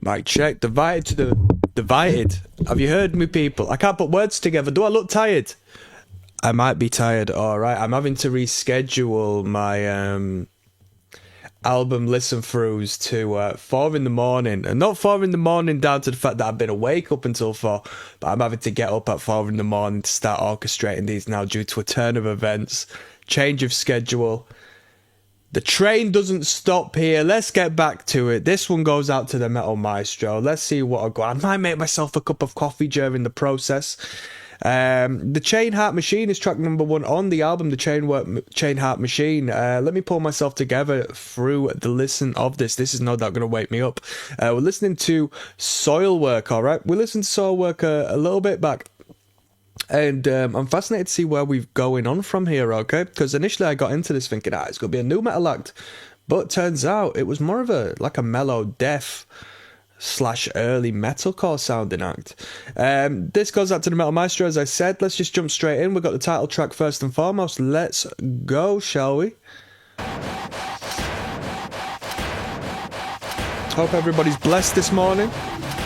Mic check. Divided to the divided. Have you heard me, people? I can't put words together. Do I look tired? I might be tired. All right. I'm having to reschedule my album listen throughs to 4 in the morning, and not 4 in the morning down to the fact that I've been awake up until 4, but I'm having to get up at 4 in the morning to start orchestrating these now due to a turn of events, change of schedule. The train doesn't stop here. Let's get back to it. This one goes out to the Metal Maestro. Let's see what I got. I might make myself a cup of coffee during the process. The Chainheart Machine is track number 1 on the album, the Chainheart Machine. Let me pull myself together through the listen of this. This is no doubt going to wake me up. We're listening to Soilwork, alright? We listened to Soilwork a little bit back. And I'm fascinated to see where we're going on from here, okay? Because initially I got into this thinking, it's going to be a new metal act. But turns out it was more of a mellow death / early metalcore sounding act. This goes out to the Metal Maestro, as I said. Let's just jump straight in. We've got the title track first and foremost. Let's go, shall we? Hope everybody's blessed this morning.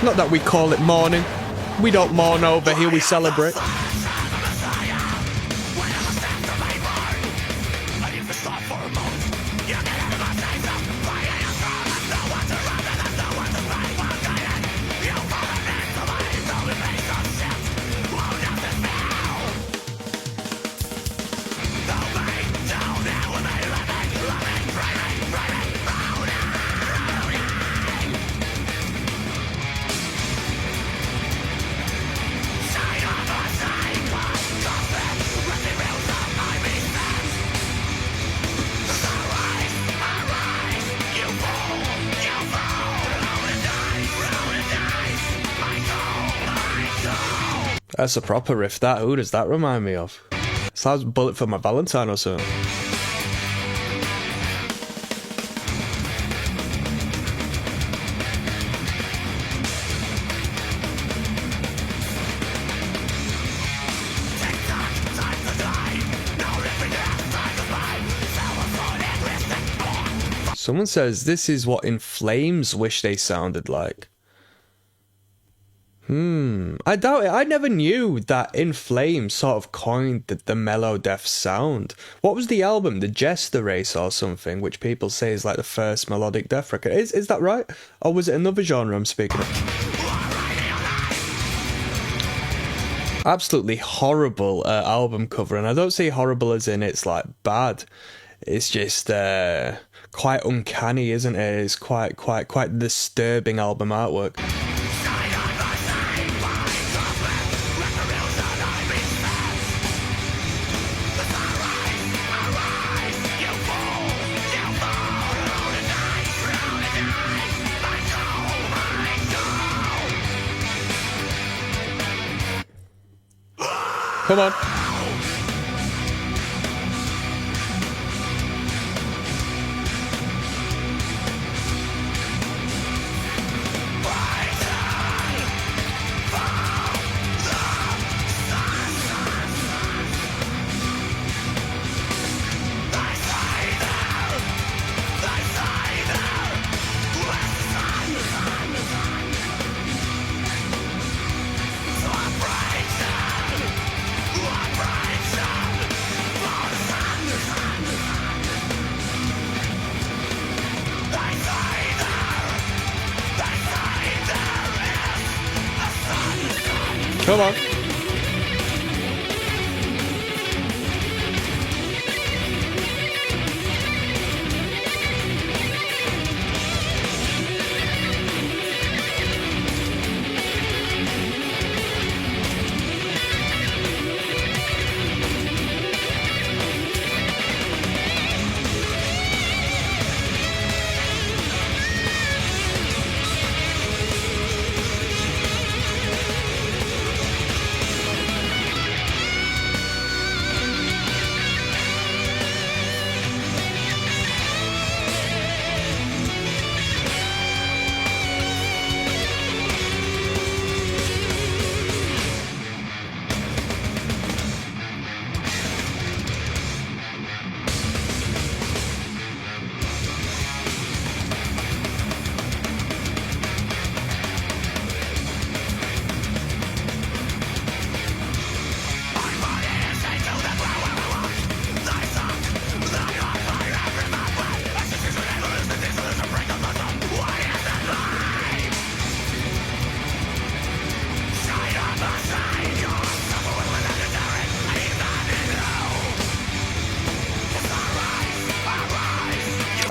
Not that we call it morning. We don't mourn over here, we celebrate. That's a proper riff, that. Who does that remind me of? Sounds Bullet for My Valentine or something. Someone says this is what In Flames wish they sounded like. I doubt it. I never knew that In Flames sort of coined the mellow death sound. What was the album? The Jester Race or something, which people say is like the first melodic death record. Is that right? Or was it another genre I'm speaking of? Absolutely horrible album cover, and I don't say horrible as in it's like bad. It's just quite uncanny, isn't it? It's quite disturbing album artwork. Come on. Come on.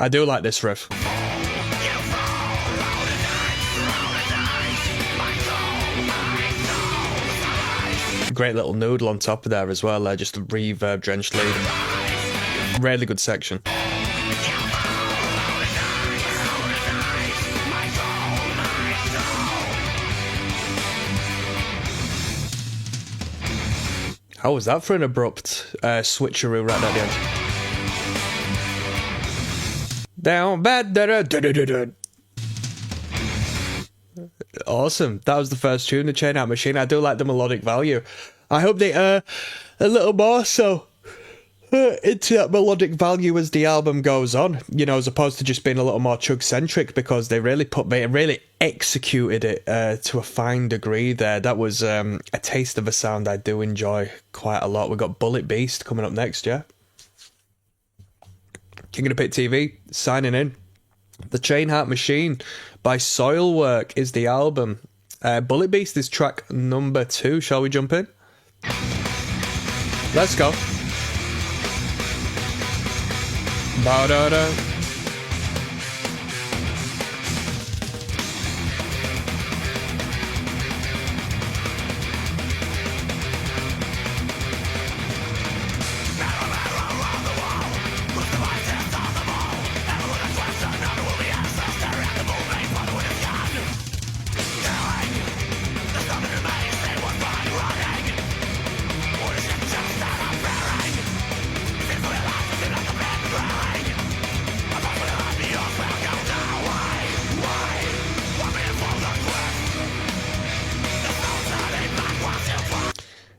I do like this riff. Great little noodle on top of there as well, just a reverb drenched lead. Really good section. How was that for an abrupt switcheroo right at the end? Down bad da da da da da. Awesome. That was the first tune, the Chainheart Machine. I do like the melodic value. I hope they a little more so into that melodic value as the album goes on, you know, as opposed to just being a little more chug-centric, because they really executed it to a fine degree there. That was a taste of a sound I do enjoy quite a lot. We've got Bullet Beast coming up next, yeah? King of the Pit TV, signing in. The Chainheart Machine by Soilwork is the album. Bullet Beast is track number 2. Shall we jump in? Let's go. Ba-da-da.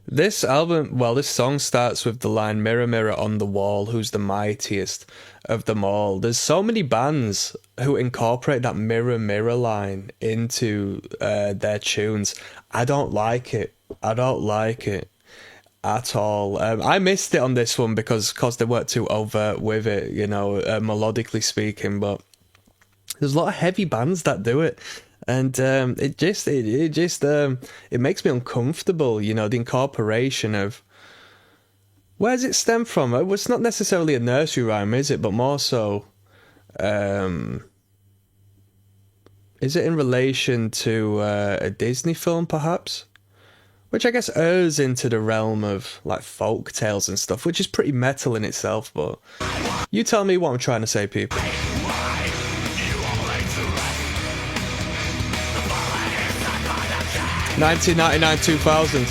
This album, well, this song starts with the line, "Mirror, mirror on the wall, who's the mightiest of them all?" There's so many bands who incorporate that mirror, mirror line into their tunes. I don't like it. I don't like it at all. I missed it on this one because, of course, they weren't too overt with it, you know, melodically speaking, but there's a lot of heavy bands that do it. And it makes me uncomfortable, you know, the incorporation of... Where does it stem from? It's not necessarily a nursery rhyme, is it? But more so... is it in relation to a Disney film, perhaps? Which I guess errs into the realm of, like, folk tales and stuff, which is pretty metal in itself, but... You tell me what I'm trying to say, people. 1999, 2000.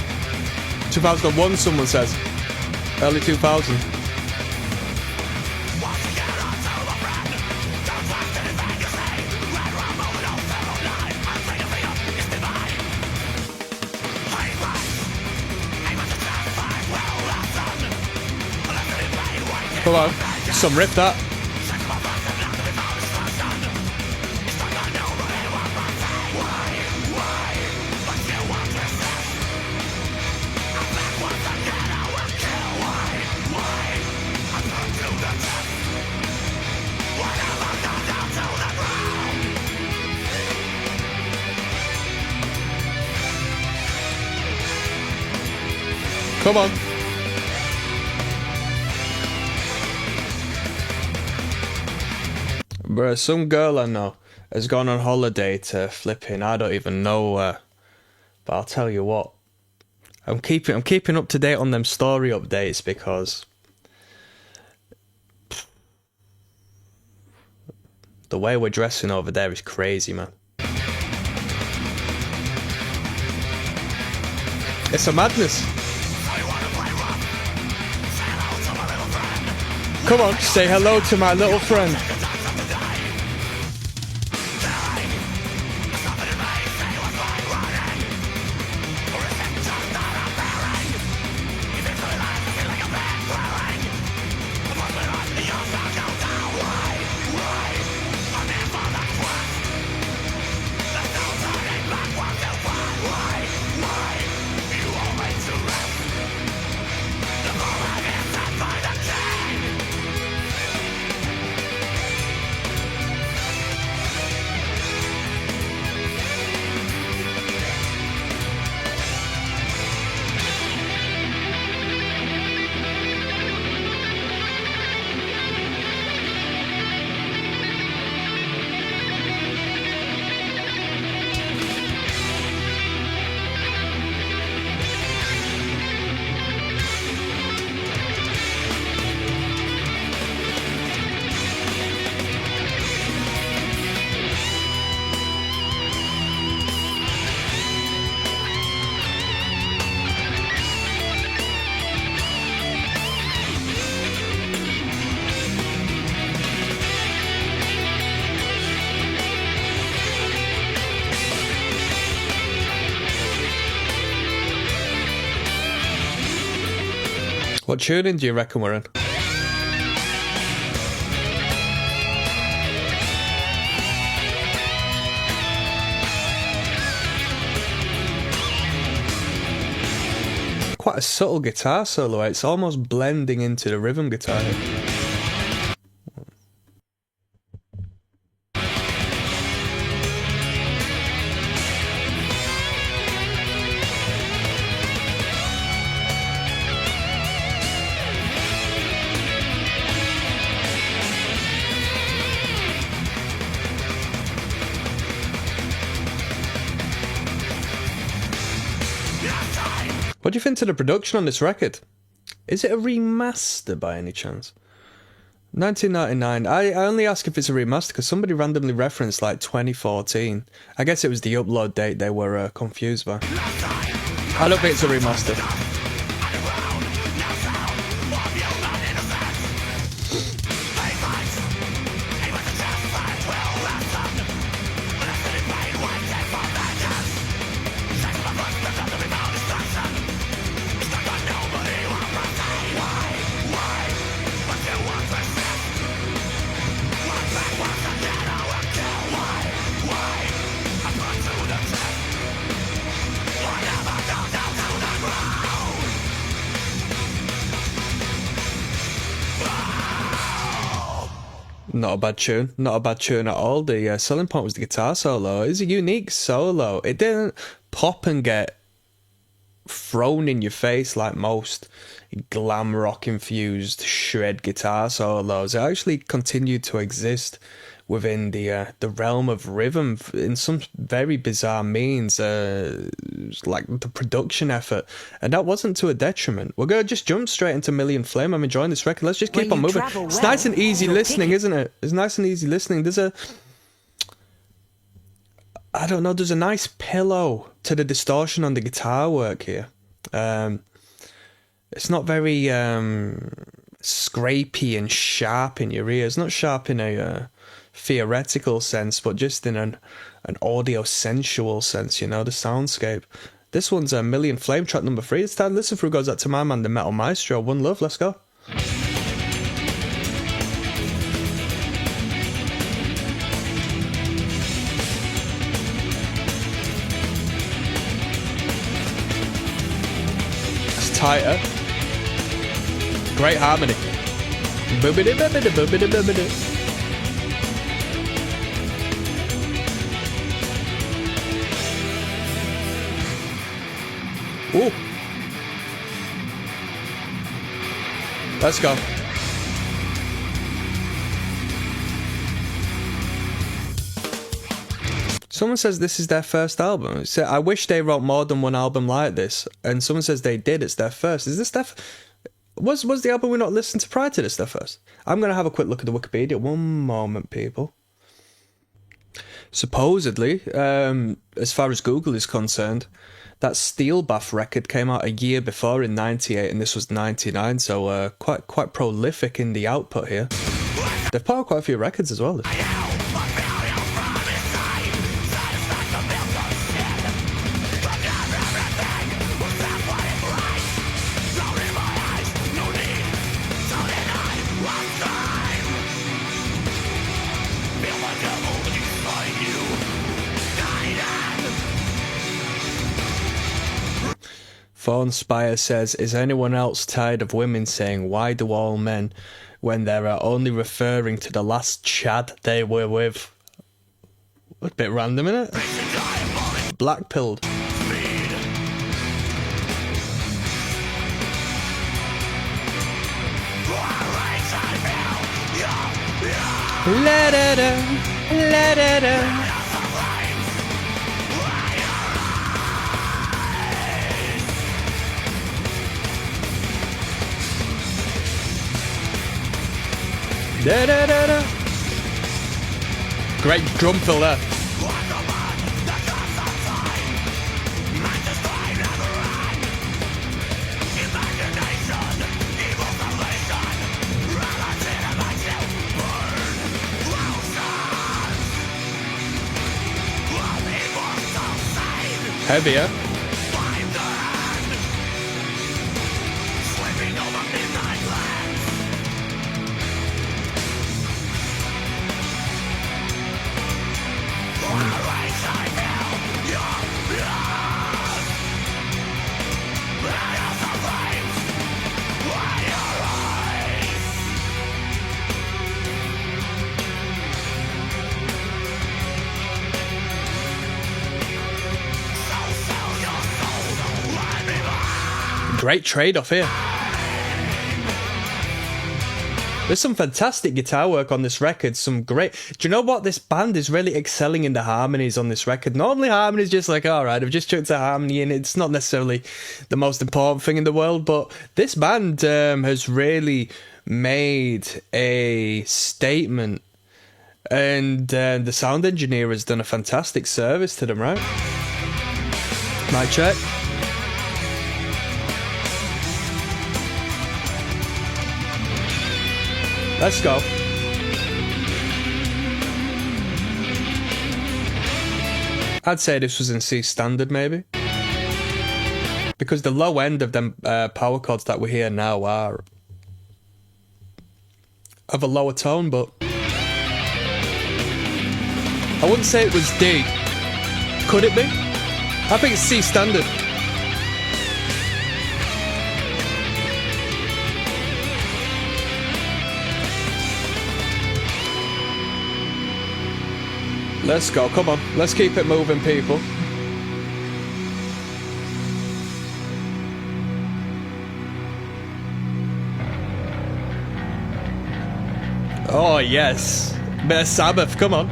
2001, someone says. Early 2000. Come on, some riff that. Come on. Bruh, some girl I know has gone on holiday to flipping, I don't even know where. But I'll tell you what. I'm keeping up to date on them story updates because the way we're dressing over there is crazy, man. It's a madness. Come on, say hello to my little friend. What tuning do you reckon we're in? Quite a subtle guitar solo. It's almost blending into the rhythm guitar here. What do you think to the production on this record? Is it a remaster by any chance? 1999. I only ask if it's a remaster because somebody randomly referenced like 2014. I guess it was the upload date they were confused by. I don't think it's a remaster. Not a bad tune. Not a bad tune at all. The selling point was the guitar solo. It's a unique solo. It didn't pop and get thrown in your face like most glam rock infused shred guitar solos. It actually continued to exist within the realm of rhythm in some very bizarre means, like the production effort, and that wasn't to a detriment. We're gonna just jump straight into Million Flame. I'm enjoying this record. Let's just keep on moving. It's nice and easy listening, isn't it? It's nice and easy listening. There's a, I don't know, there's a nice pillow to the distortion on the guitar work here. It's not very scrapey and sharp in your ears. Not sharp in a theoretical sense, but just in an audio sensual sense, you know, the soundscape. This one's a Million Flame, track number 3. It's time to listen through. Goes out to my man, the Metal Maestro. One love, let's go. It's tighter. Great harmony. Boobity boobity boobity boobity. Ooh. Let's go. Someone says this is their first album. So I wish they wrote more than one album like this. And someone says they did. It's their first. Is this their... Was the album we not listened to prior to this their first? I'm going to have a quick look at the Wikipedia. One moment, people. Supposedly, as far as Google is concerned, that Steel Bath record came out a year before in 98 and this was 99, so quite prolific in the output here. They've put out quite a few records as well. Fawn Spire says, is anyone else tired of women saying, why do all men, when they're only referring to the last Chad they were with? A bit random, innit? Blackpilled. La-da-da, la-da-da. Da, da, da, da. Great drum fill there. Heavier. Great trade-off here. There's some fantastic guitar work on this record. Some great... Do you know what? This band is really excelling in the harmonies on this record. Normally harmonies just like, alright, I've just chucked a harmony in. It's not necessarily the most important thing in the world, but this band has really made a statement. And the sound engineer has done a fantastic service to them, right? Mic check. Let's go. I'd say this was in C standard, maybe. Because the low end of them power chords that we hear now are of a lower tone, but I wouldn't say it was D. Could it be? I think it's C standard. Let's go, come on. Let's keep it moving, people. Oh, yes. Bit of Sabbath, come on.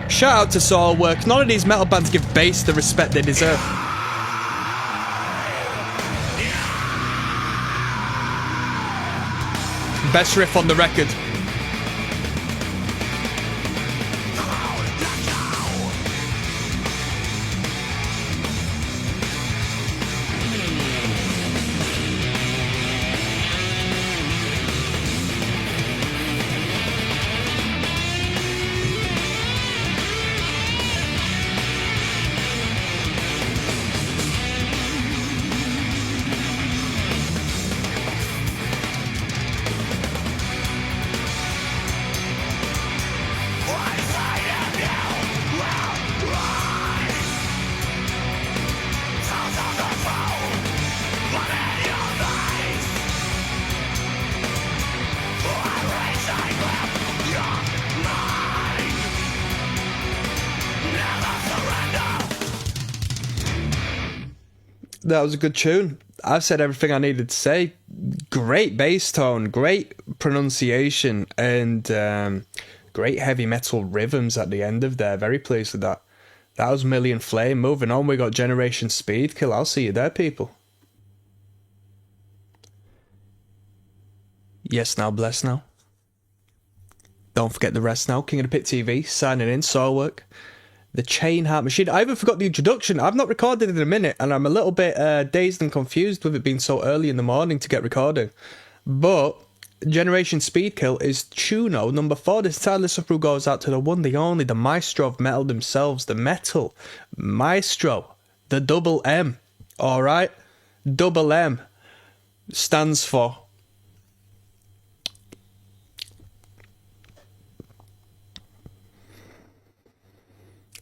Shout out to Soilwork. None of these metal bands give bass the respect they deserve. Best riff on the record. That was a good tune. I've said everything I needed to say. Great bass tone, great pronunciation, and great heavy metal rhythms at the end of there. Very pleased with that. That was Million Flame. Moving on, we got Generation Speed Kill. I'll see you there, people. Yes, now, bless now. Don't forget the rest now. King of the Pit TV, signing in, Soilwork. The Chainheart machine. I even forgot the introduction. I've not recorded it in a minute, and I'm a little bit dazed and confused with it being so early in the morning to get recording. But Generation Speed Kill is Chuno number 4. This title through goes out to the one, the only, the maestro of metal themselves, the metal maestro, the double M. Alright? Double M stands for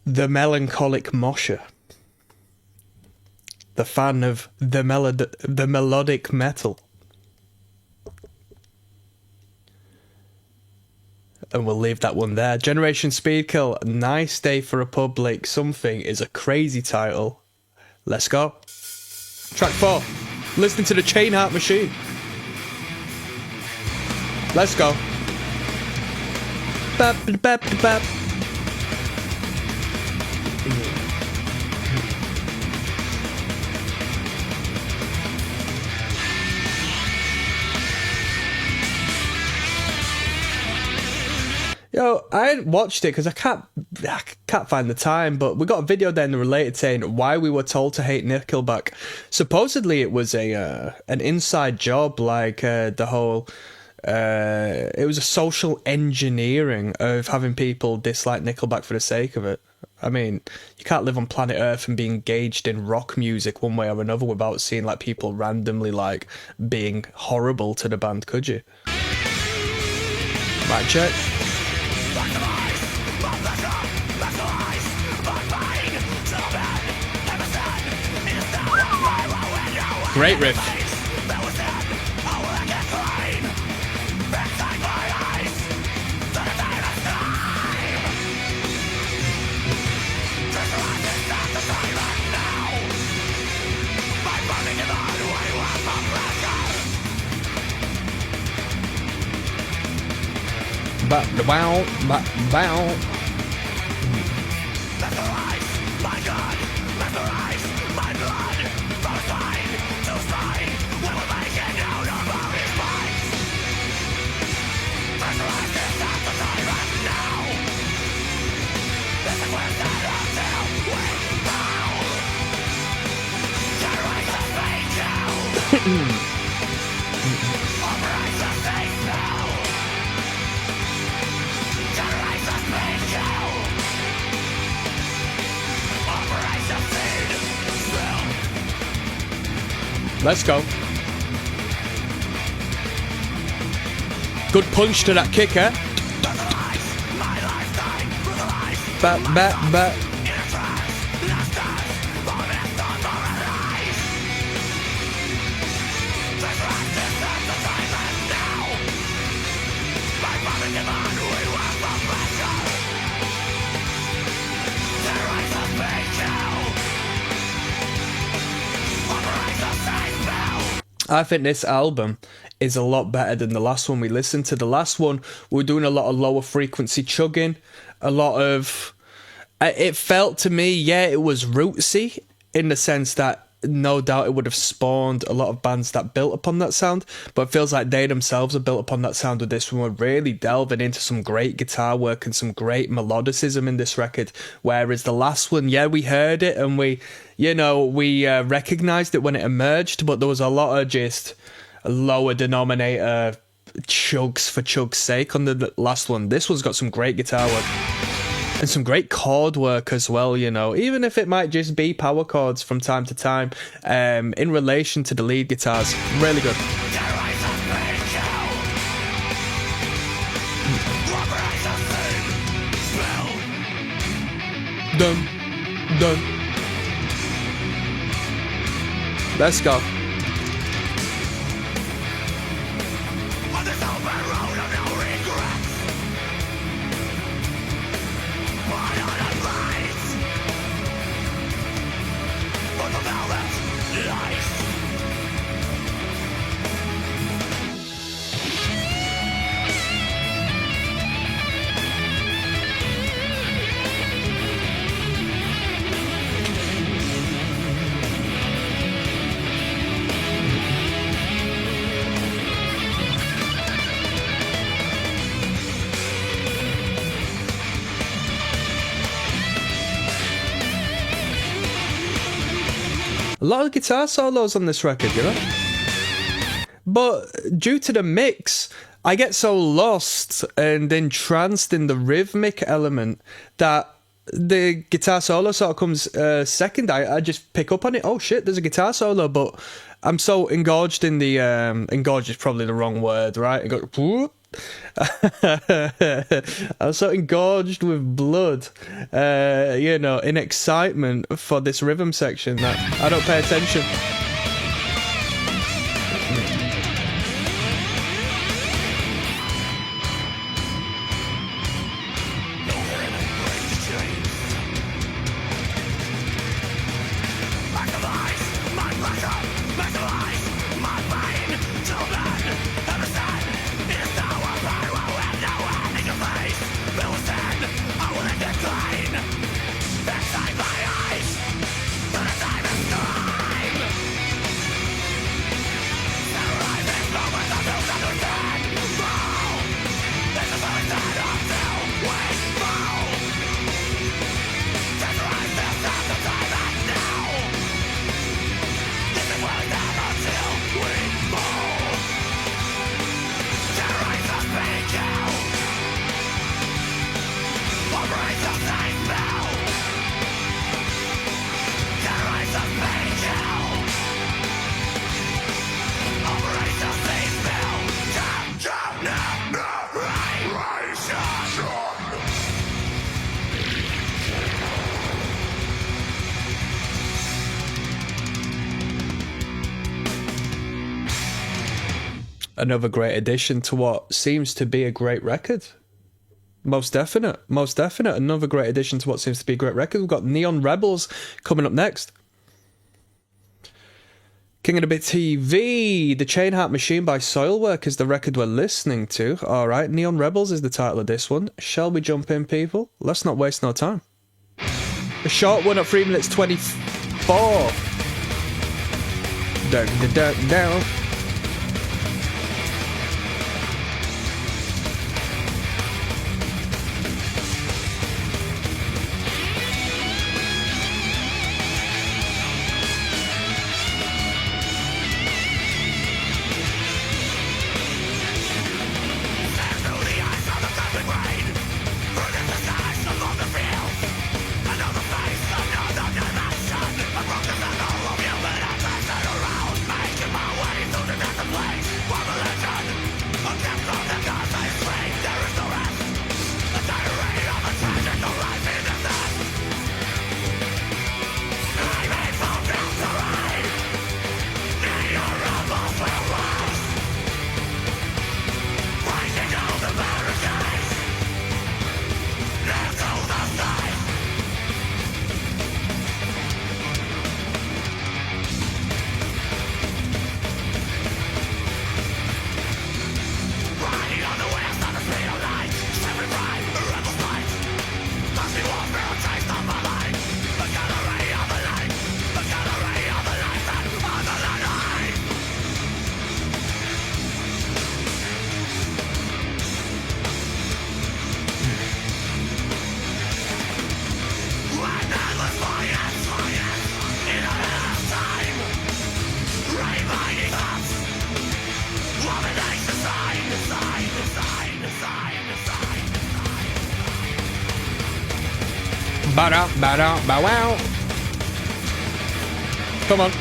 the melancholic mosher, the fan of the melodic metal. And we'll leave that one there. Generation Speed Kill, Nice Day for Republic, something is a crazy title. Let's go. Track 4, listening to the Chainheart machine. Let's go. Bap, bap, bap. Yo, I hadn't watched it because I can't find the time, but we got a video then related saying why we were told to hate Nickelback. Supposedly it was an inside job, like the whole... it was a social engineering of having people dislike Nickelback for the sake of it. I mean, you can't live on planet Earth and be engaged in rock music one way or another without seeing like people randomly like being horrible to the band, could you? Mic check. Great riff. Bow, bow. Let's go. Good punch to that kicker. Bat. I think this album is a lot better than the last one we listened to. The last one, we were doing a lot of lower frequency chugging, a lot of... It felt to me, yeah, it was rootsy in the sense that no doubt it would have spawned a lot of bands that built upon that sound, but it feels like they themselves are built upon that sound with this one. We're really delving into some great guitar work and some great melodicism in this record, whereas the last one, yeah, we heard it and we recognised it when it emerged, but there was a lot of just lower denominator chugs for chug's sake on the last one. This one's got some great guitar work and some great chord work as well, even if it might just be power chords from time to time, in relation to the lead guitars. Really good. Done. Let's go. A lot of guitar solos on this record, But due to the mix, I get so lost and entranced in the rhythmic element that the guitar solo sort of comes second. I just pick up on it. Oh shit, there's a guitar solo, but I'm so engorged in the... engorged is probably the wrong word, right? I'm so engorged with blood, in excitement for this rhythm section that I don't pay attention. Another great addition to what seems to be a great record. Most definite. Another great addition to what seems to be a great record. We've got Neon Rebels coming up next. King of the Bit TV, the Chainheart Machine by Soilwork is the record we're listening to. Alright, Neon Rebels is the title of this one. Shall we jump in, people? Let's not waste no time. A short one at 3 minutes 24. Down. Bow wow. Come on.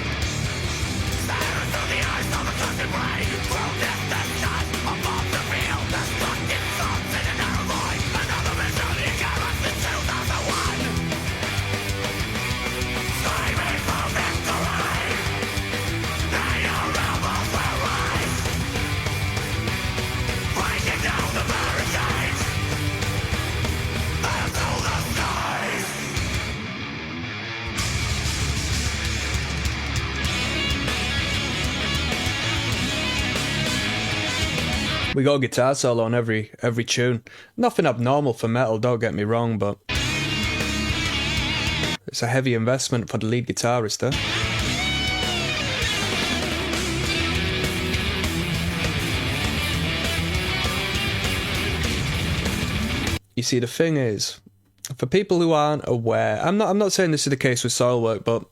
We got a guitar solo on every tune. Nothing abnormal for metal, don't get me wrong, but it's a heavy investment for the lead guitarist, eh? You see, the thing is, for people who aren't aware, I'm not saying this is the case with Soilwork, but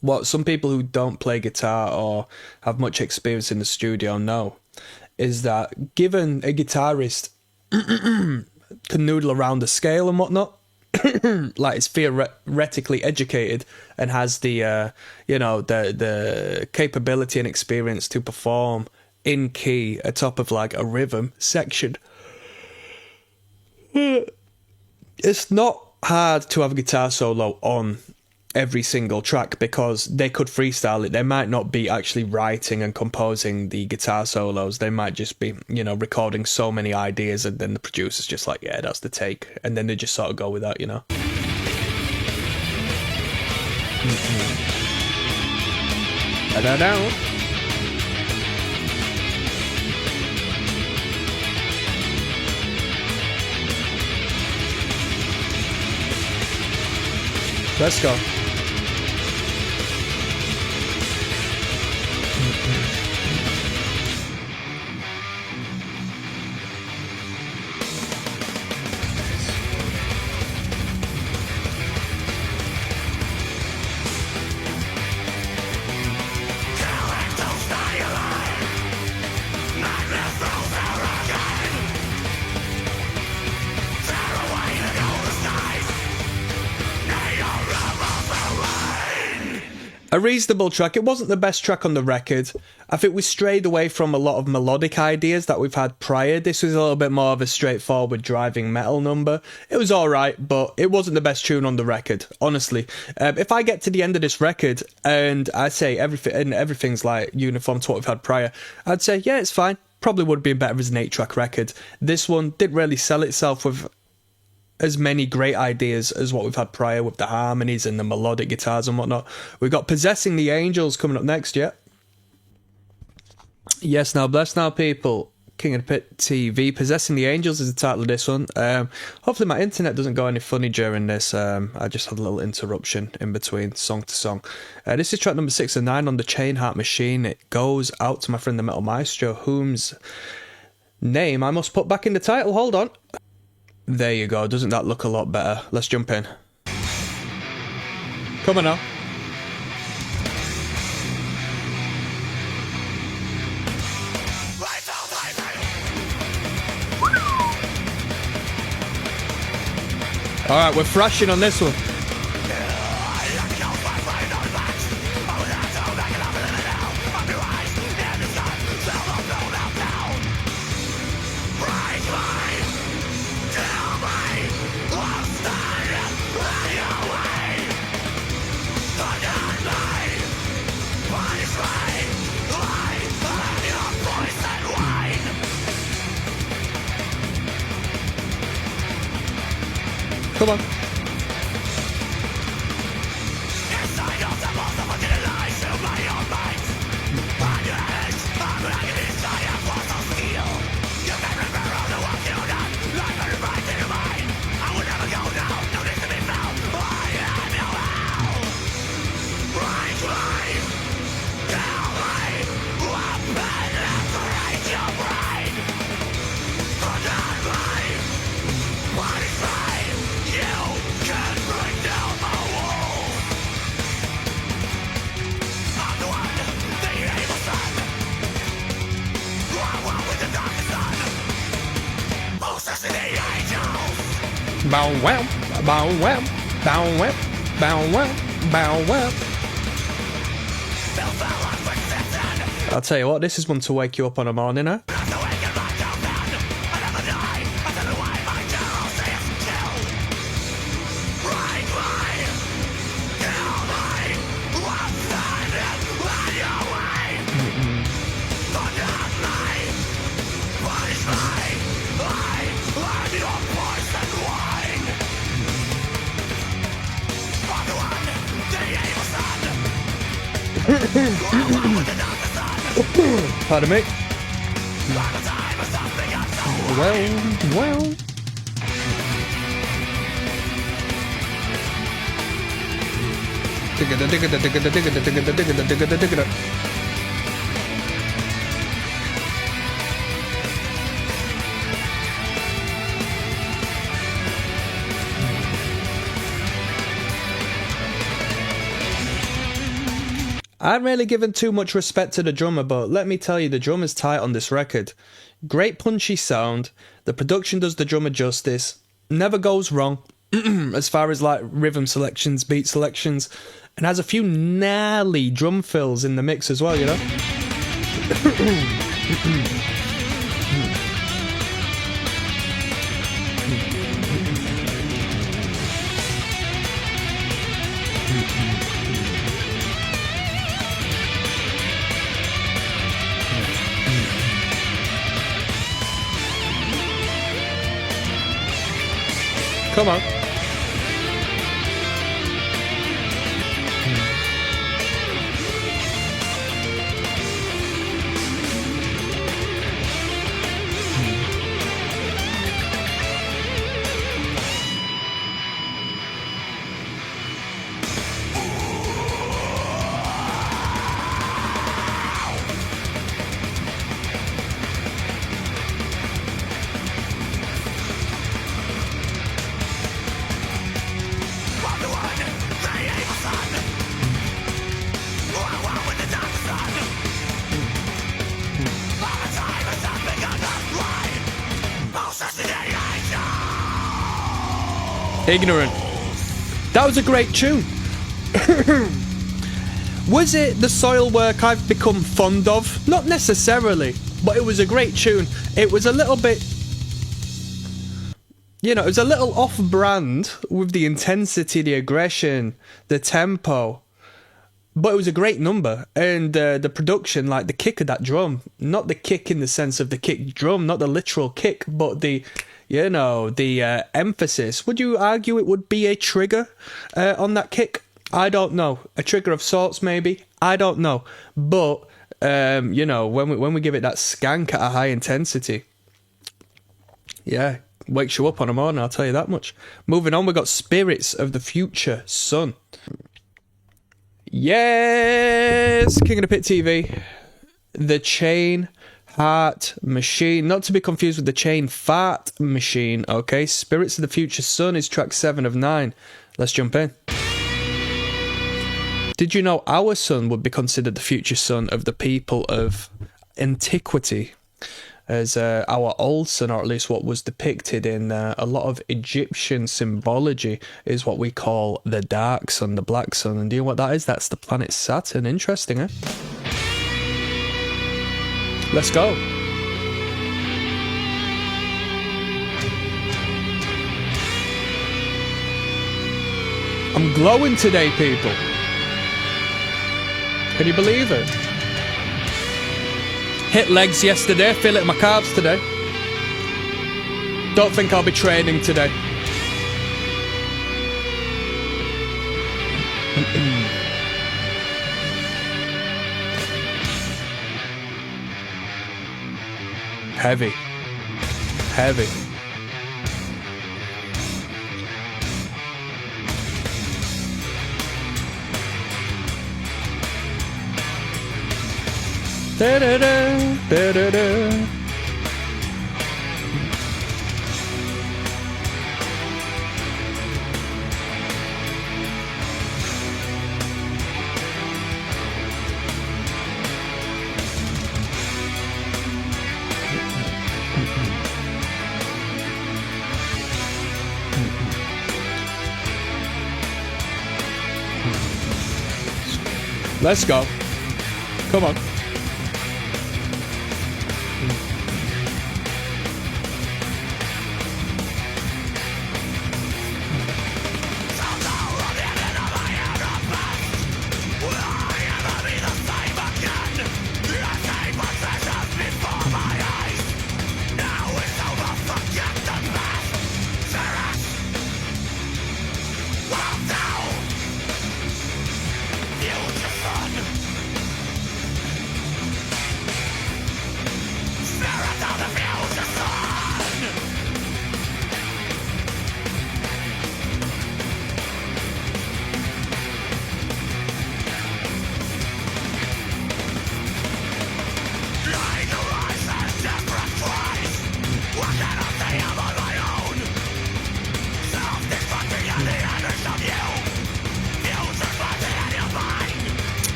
what some people who don't play guitar or have much experience in the studio know is that given a guitarist can noodle around the scale and whatnot, like it's theoretically educated and has the the capability and experience to perform in key atop of like a rhythm section, it's not hard to have a guitar solo on every single track because they could freestyle it. They might not be actually writing and composing the guitar solos. They might just be, recording so many ideas and then the producer's just like, yeah, that's the take. And then they just sort of go with that, I don't know. Let's go. A reasonable track. It wasn't the best track on the record. I think we strayed away from a lot of melodic ideas that we've had prior. This was a little bit more of a straightforward driving metal number. It was alright, but it wasn't the best tune on the record, honestly. If I get to the end of this record and I say everything's like uniform to what we've had prior, I'd say, yeah, it's fine. Probably would have been better as an 8-track record. This one didn't really sell itself with as many great ideas as what we've had prior with the harmonies and the melodic guitars and whatnot. We've got Possessing the Angels coming up next, yeah? Yes, now, bless now, people. King of the Pit TV. Possessing the Angels is the title of this one. Hopefully my internet doesn't go any funny during this. I just had a little interruption in between song to song. This is track number 6 and 9 on the Chainheart machine. It goes out to my friend the Metal Maestro, whom's name I must put back in the title. Hold on. There you go. Doesn't that look a lot better? Let's jump in. Come on now. Alright, we're thrashing on this one. Come on. Bow wow, bow wow, bow wow, bow wow, bow wow. I'll tell you what, this is one to wake you up on a morning, huh? Pardon me. Well. I haven't really given too much respect to the drummer, but let me tell you, the drummer's tight on this record. Great punchy sound, the production does the drummer justice, never goes wrong as far as like rhythm selections, beat selections, and has a few gnarly drum fills in the mix as well, you know? Come on. Ignorant. That was a great tune. Was it the Soilwork I've become fond of? Not necessarily, but it was a great tune. It was a little bit, you know, it was a little off-brand with the intensity, the aggression, the tempo. But it was a great number, and the production, like the kick of that drum, not the kick in the sense of the kick drum, not the literal kick, but the, You know, the emphasis. Would you argue it would be a trigger on that kick? I don't know. A trigger of sorts, maybe. I don't know. But, you know, when we give it that skank at a high intensity, yeah, wakes you up on a morning, I'll tell you that much. Moving on, we've got Spirits of the Future Sun. Yes! King of the Pit TV. The Chainheart Machine. Not to be confused with the Chainfart Machine, okay? Spirits of the Future Sun is track 7 of 9. Let's jump in. Did you know our sun would be considered the future sun of the people of antiquity? As our old sun, or at least what was depicted in a lot of Egyptian symbology, is what we call the dark sun, the black sun. And do you know what that is? That's the planet Saturn. Interesting, eh? Let's go. I'm glowing today, people. Can you believe it? Hit legs yesterday, feel it in my calves today. Don't think I'll be training today. Heavy. Heavy. Da da da da da da. Let's go. Come on.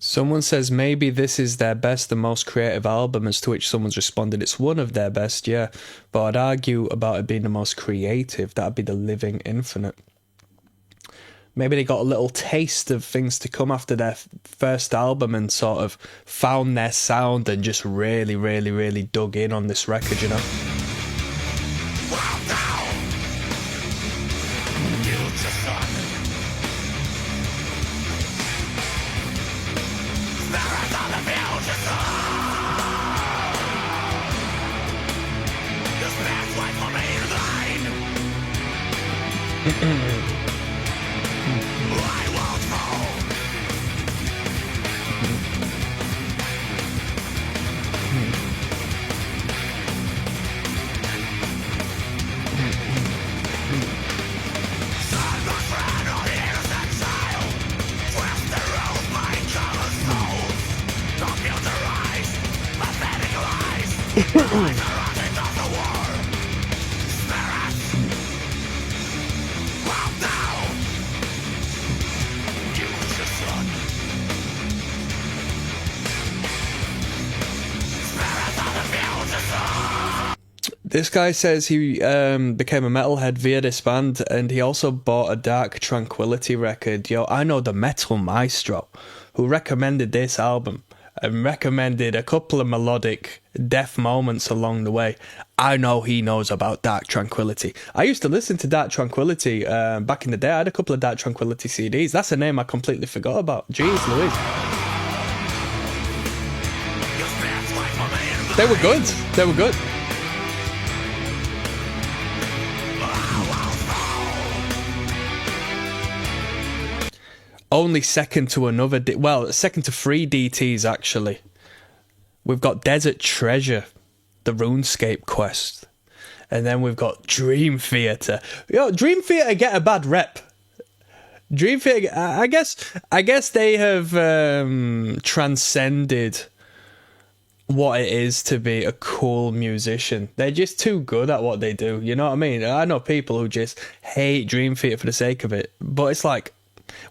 Someone says maybe this is their best and most creative album, as to which someone's responded it's one of their best, yeah. But I'd argue about it being the most creative. That'd be the Living Infinite. Maybe they got a little taste of things to come after their first album and sort of found their sound and just really, really, really dug in on this record, you know? This guy says he became a metalhead via this band, and he also bought a Dark Tranquility record. Yo, I know the Metal Maestro, who recommended this album and recommended a couple of melodic death moments along the way. I know he knows about Dark Tranquility. I used to listen to Dark Tranquility back in the day. I had a couple of Dark Tranquility CDs. That's a name I completely forgot about. Jeez Louise. They were good. They were good. only second to another, well, second to 3 DTs actually. We've got Desert Treasure, the RuneScape quest. And then we've got Dream Theater. Yo, Dream Theater get a bad rep. Dream Theater, I guess they have transcended what it is to be a cool musician. They're just too good at what they do. You know what I mean? I know people who just hate Dream Theater for the sake of it. But it's like,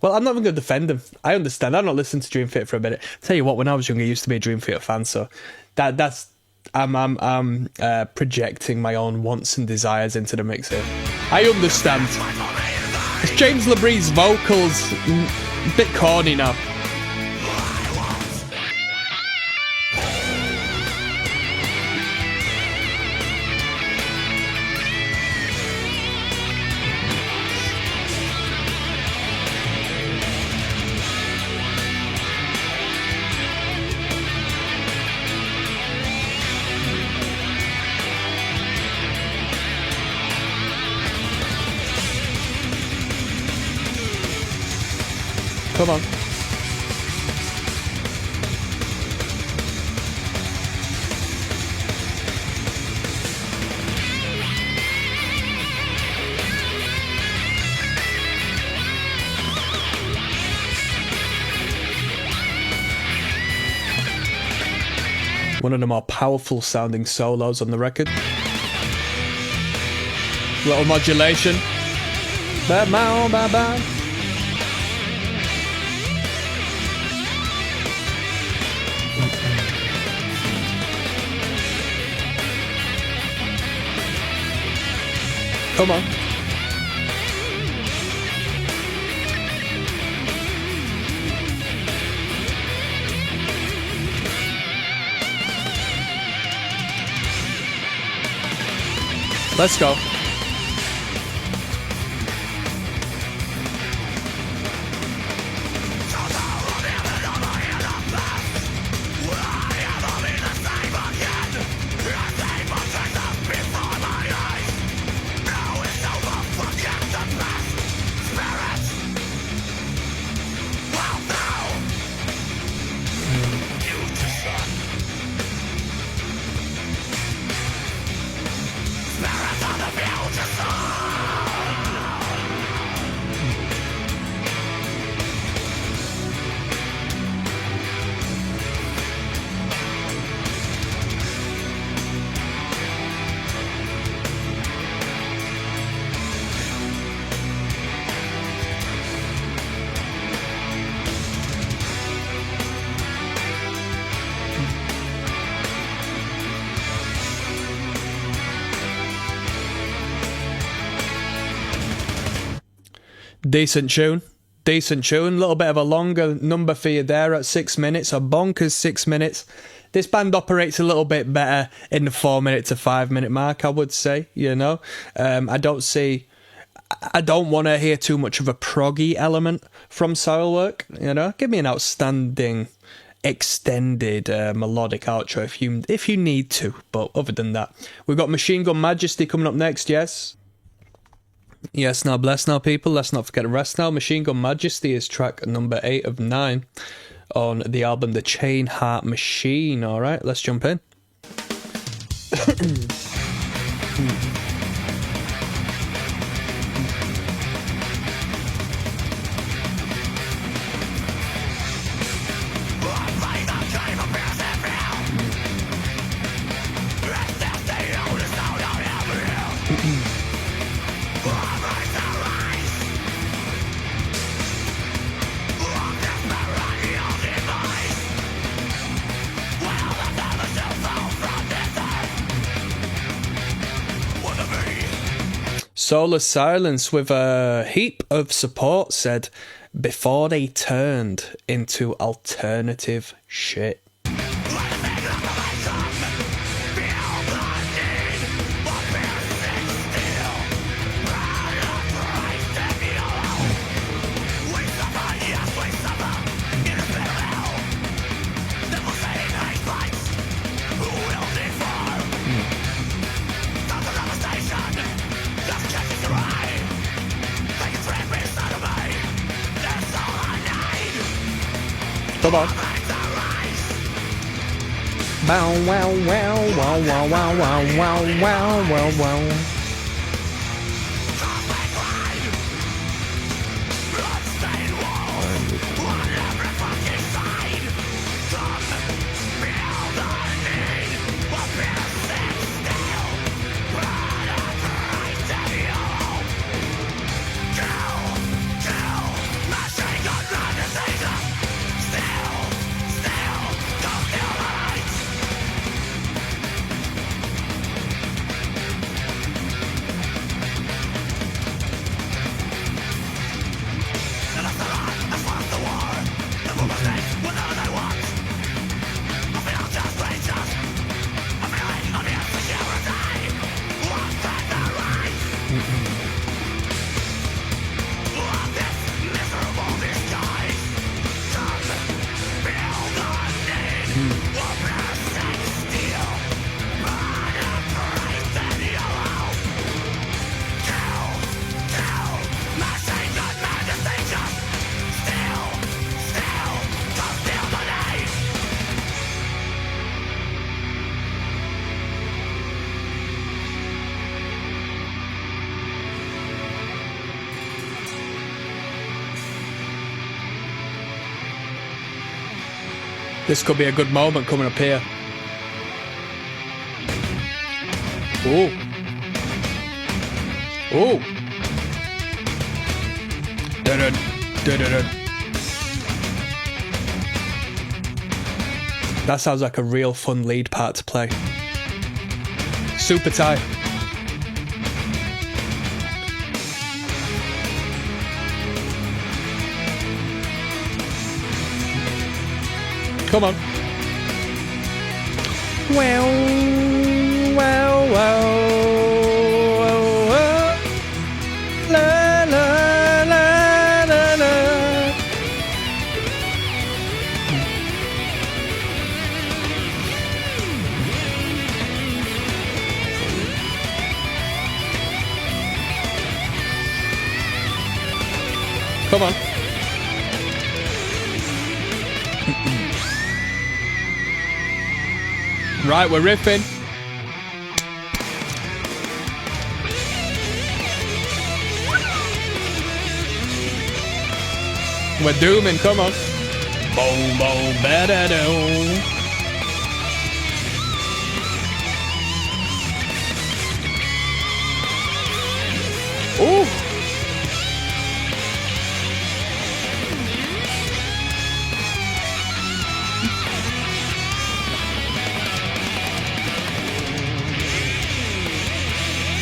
well, I'm not even going to defend them. I understand. I've not listened to Dream Theater for a minute. Tell you what, when I was younger, I used to be a Dream Theater fan. So I'm projecting my own wants and desires into the mix here. I understand. It's James LeBrie's vocals, a bit corny now. Come on. One of the more powerful sounding solos on the record. Little modulation. Ba-ba-ba-ba. Come on. Let's go. Decent tune. Little bit of a longer number for you there at 6 minutes. A bonkers 6 minutes. This band operates a little bit better in the 4 minute to 5 minute mark, I would say, you know. I don't want to hear too much of a proggy element from Soilwork, you know. Give me an outstanding extended melodic outro if you need to. But other than that, we've got Machine Gun Majesty coming up next, yes. Yes, now bless now, people. Let's not forget the rest now. Machine Gun Majesty is track number 8 of 9 on the album The Chainheart Machine. All right, let's jump in. Solar Silence with a heap of support said before they turned into alternative shit. Come on. Bow, wow, wow, wow, wow, wow, wow, wow, wow, wow, wow. This could be a good moment coming up here. Ooh. Ooh. Dun-dun. Dun-dun-dun. That sounds like a real fun lead part to play. Super tight. Come on. Well, well, well, well, la, la, la, la, la. Come on. Right, we're riffing. We're dooming, come on. Boom, boom, ba-da-doo. Ooh.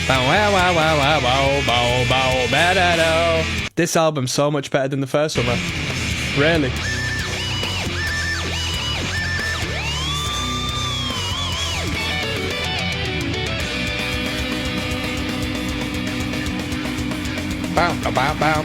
Bow, wow, wow, wow, wow, wow, bow, bow, ba-da-do. This album's so much better than the first one, man. Really. Bow, bow, bow.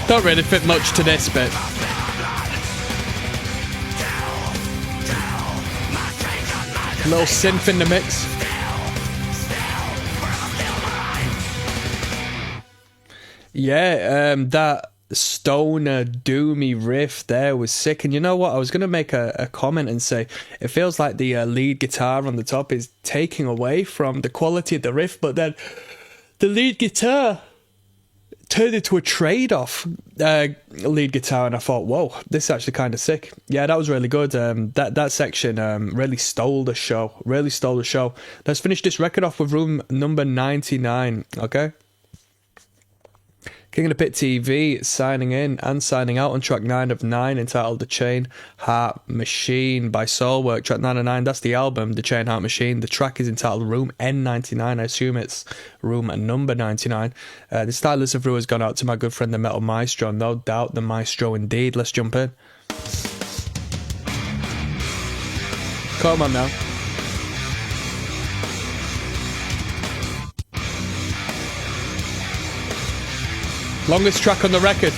Don't really fit much to this bit. A little synth in the mix. Yeah, that stoner doomy riff there was sick. And you know what? I was going to make a comment and say it feels like the lead guitar on the top is taking away from the quality of the riff, but then the lead guitar turned into a trade-off lead guitar, and I thought, whoa, this is actually kind of sick. Yeah, that was really good. That section really stole the show. Really stole the show. Let's finish this record off with room number 99, okay? King of the Pit TV signing in and signing out on track 9 of 9, entitled The Chainheart Machine by Soilwork. Track 9 of 9, that's the album, The Chainheart Machine. The track is entitled Room N99. I assume it's room number 99. The stylist of Rue has gone out to my good friend the Metal Maestro. No doubt the Maestro indeed. Let's jump in. Come on now. Longest track on the record.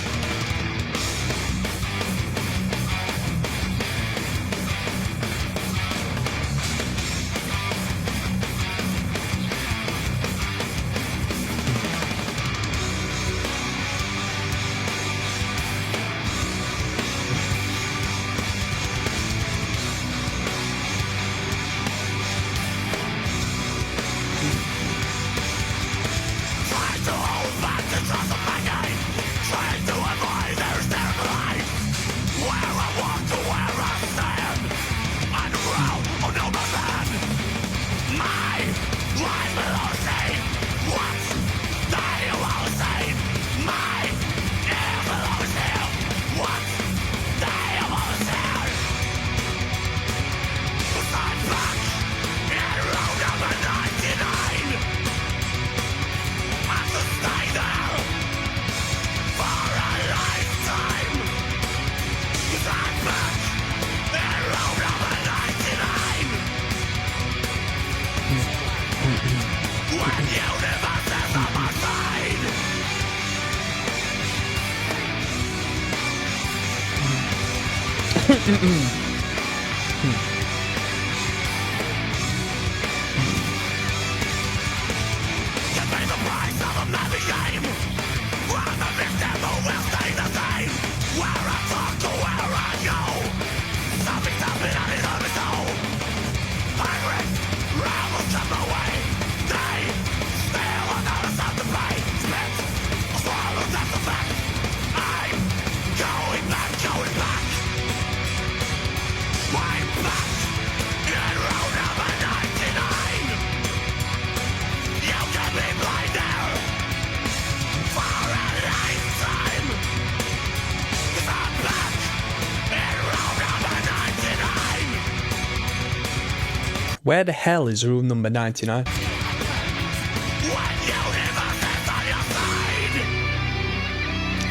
Where the hell is room number 99?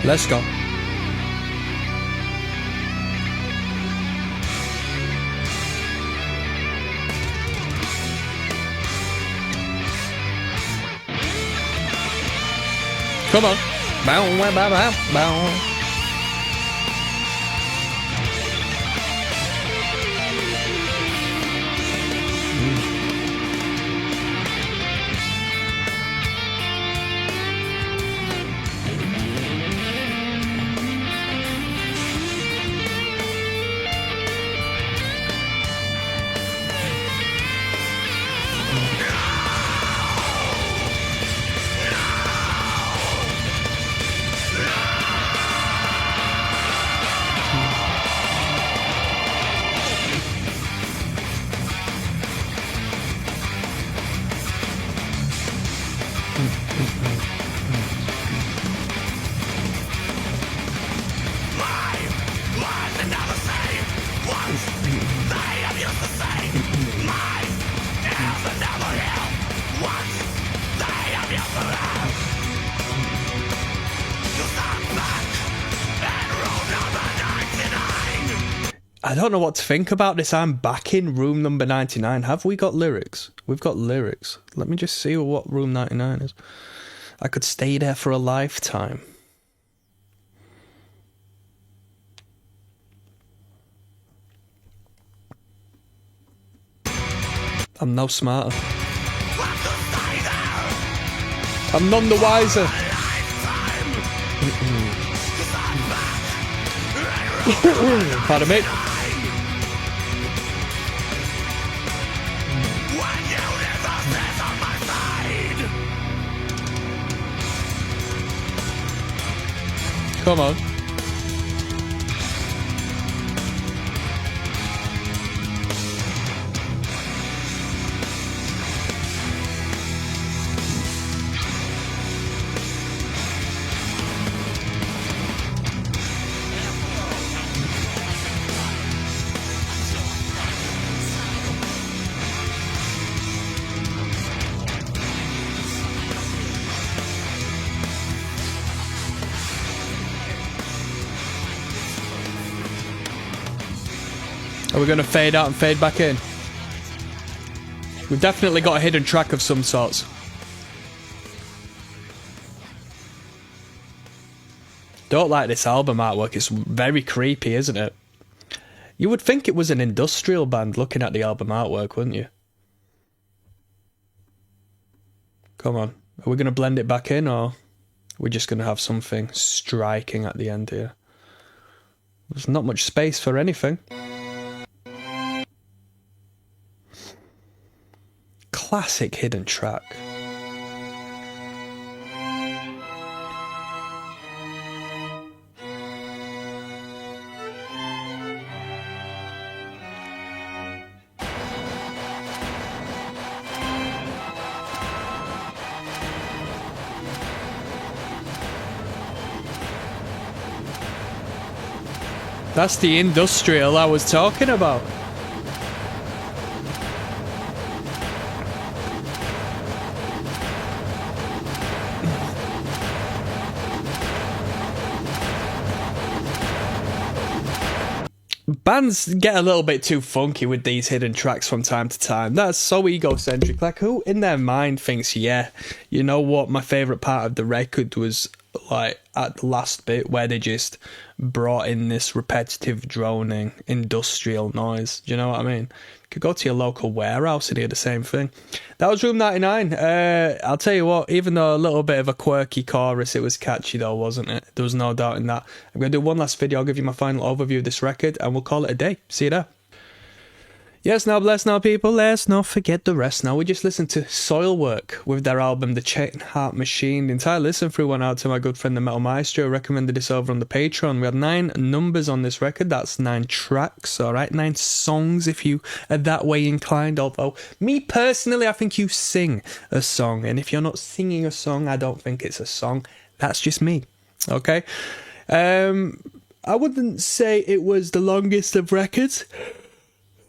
Let's go. Come on. Bow, bow, bow, bow. I don't know what to think about this. I'm back in room number 99. Have we got lyrics? We've got lyrics. Let me just see what room 99 is. I could stay there for a lifetime. I'm no smarter. I'm none the wiser. Pardon me. Come on. Are we going to fade out and fade back in? We've definitely got a hidden track of some sorts. Don't like this album artwork. It's very creepy, isn't it? You would think it was an industrial band looking at the album artwork, wouldn't you? Come on. Are we going to blend it back in, or are we just going to have something striking at the end here? There's not much space for anything. Classic hidden track. That's the industrial I was talking about. Bands get a little bit too funky with these hidden tracks from time to time. That's so egocentric. Like, who in their mind thinks, yeah, you know what, my favourite part of the record was like at the last bit where they just brought in this repetitive droning industrial noise. Do you know what I mean? You could go to your local warehouse and hear the same thing. That was Room 99. I'll tell you what, even though a little bit of a quirky chorus, it was catchy though, wasn't it? There was no doubt in that. I'm going to do one last video. I'll give you my final overview of this record and we'll call it a day. See you there. Yes, now bless now people, let's not forget the rest. Now we just listened to Soilwork with their album The Chainheart Machine. The entire listen through went out to my good friend the Metal Maestro, recommended this over on the Patreon. We had 9 numbers on this record, that's 9 tracks, alright, 9 songs if you are that way inclined. Although, me personally, I think you sing a song, and if you're not singing a song, I don't think it's a song. That's just me, okay? I wouldn't say it was the longest of records,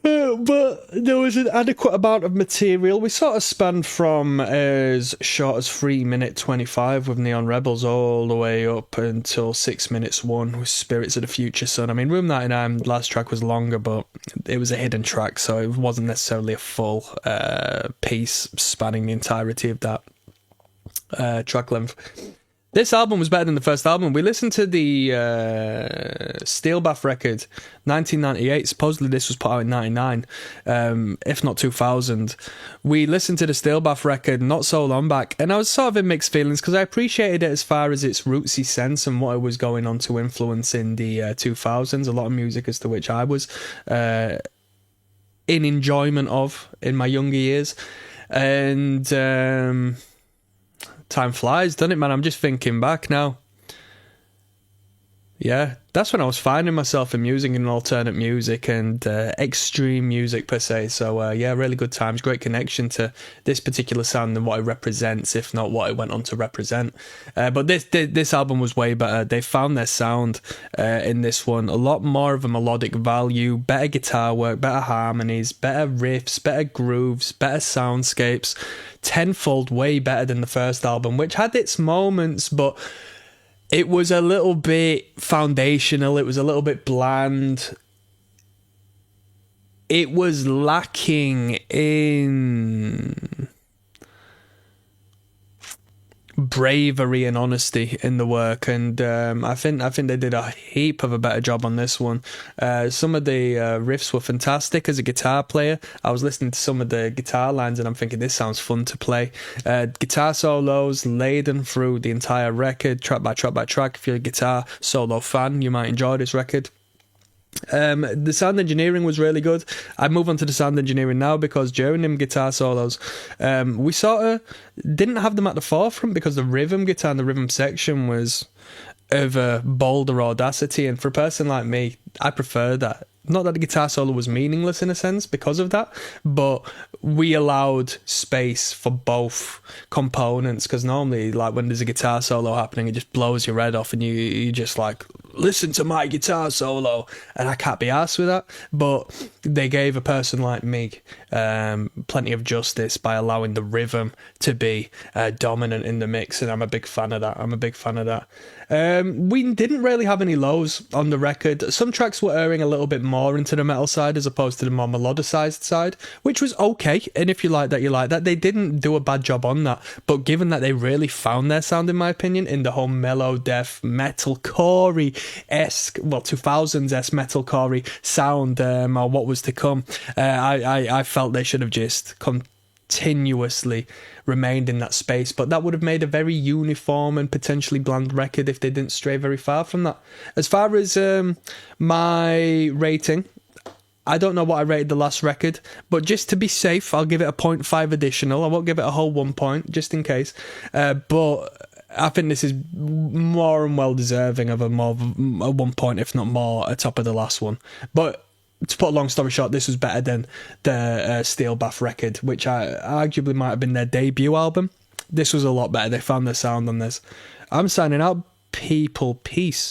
but there was an adequate amount of material. We sort of spanned from as short as 3 minutes 25 with Neon Rebels all the way up until 6 minutes 1 with Spirits of the Future Son. I mean, Room 99, last track was longer, but it was a hidden track, so it wasn't necessarily a full piece spanning the entirety of that track length. This album was better than the first album. We listened to the Steelbath record, 1998. Supposedly this was put out in 99, if not 2000. We listened to the Steelbath record not so long back, and I was sort of in mixed feelings because I appreciated it as far as its rootsy sense and what it was going on to influence in the 2000s. A lot of music as to which I was in enjoyment of in my younger years. And time flies, doesn't it, man? I'm just thinking back now. Yeah, that's when I was finding myself in music and alternate music and extreme music per se. So yeah, really good times, great connection to this particular sound and what it represents, if not what it went on to represent. But this album was way better. They found their sound in this one. A lot more of a melodic value, better guitar work, better harmonies, better riffs, better grooves, better soundscapes. Tenfold way better than the first album, which had its moments, but it was a little bit foundational. It was a little bit bland. It was lacking in bravery and honesty in the work, and I think they did a heap of a better job on this one. Some of the riffs were fantastic. As a guitar player, I was listening to some of the guitar lines and I'm thinking this sounds fun to play. Guitar solos laden through the entire record, track by track by track. If you're a guitar solo fan, you might enjoy this record. The sound engineering was really good. I move on to the sound engineering now because during them guitar solos, we sort of didn't have them at the forefront because the rhythm guitar and the rhythm section was of a bolder audacity, and for a person like me, I prefer that. Not that the guitar solo was meaningless in a sense because of that, but we allowed space for both components, because normally, like, when there's a guitar solo happening, it just blows your head off and you just like, listen to my guitar solo, and I can't be arsed with that. But they gave a person like me plenty of justice by allowing the rhythm to be dominant in the mix, and I'm a big fan of that. We didn't really have any lows on the record. Some tracks were erring a little bit more into the metal side as opposed to the more melodicized side, which was okay, and if you like that, you like that. They didn't do a bad job on that, but given that they really found their sound, in my opinion, in the whole mellow death metalcore-esque, well, 2000s-esque metalcore sound, or what was to come, I felt they should have just continuously remained in that space, but that would have made a very uniform and potentially bland record if they didn't stray very far from that. As far as my rating, I don't know what I rated the last record, but just to be safe, I'll give it a 0.5 additional. I won't give it a whole 1 point, just in case. But I think this is more and well deserving of a 1 point, if not more, atop of the last one. But to put a long story short, this was better than the Steel Bath record, which arguably might have been their debut album. This was a lot better. They found their sound on this. I'm signing out. People, peace.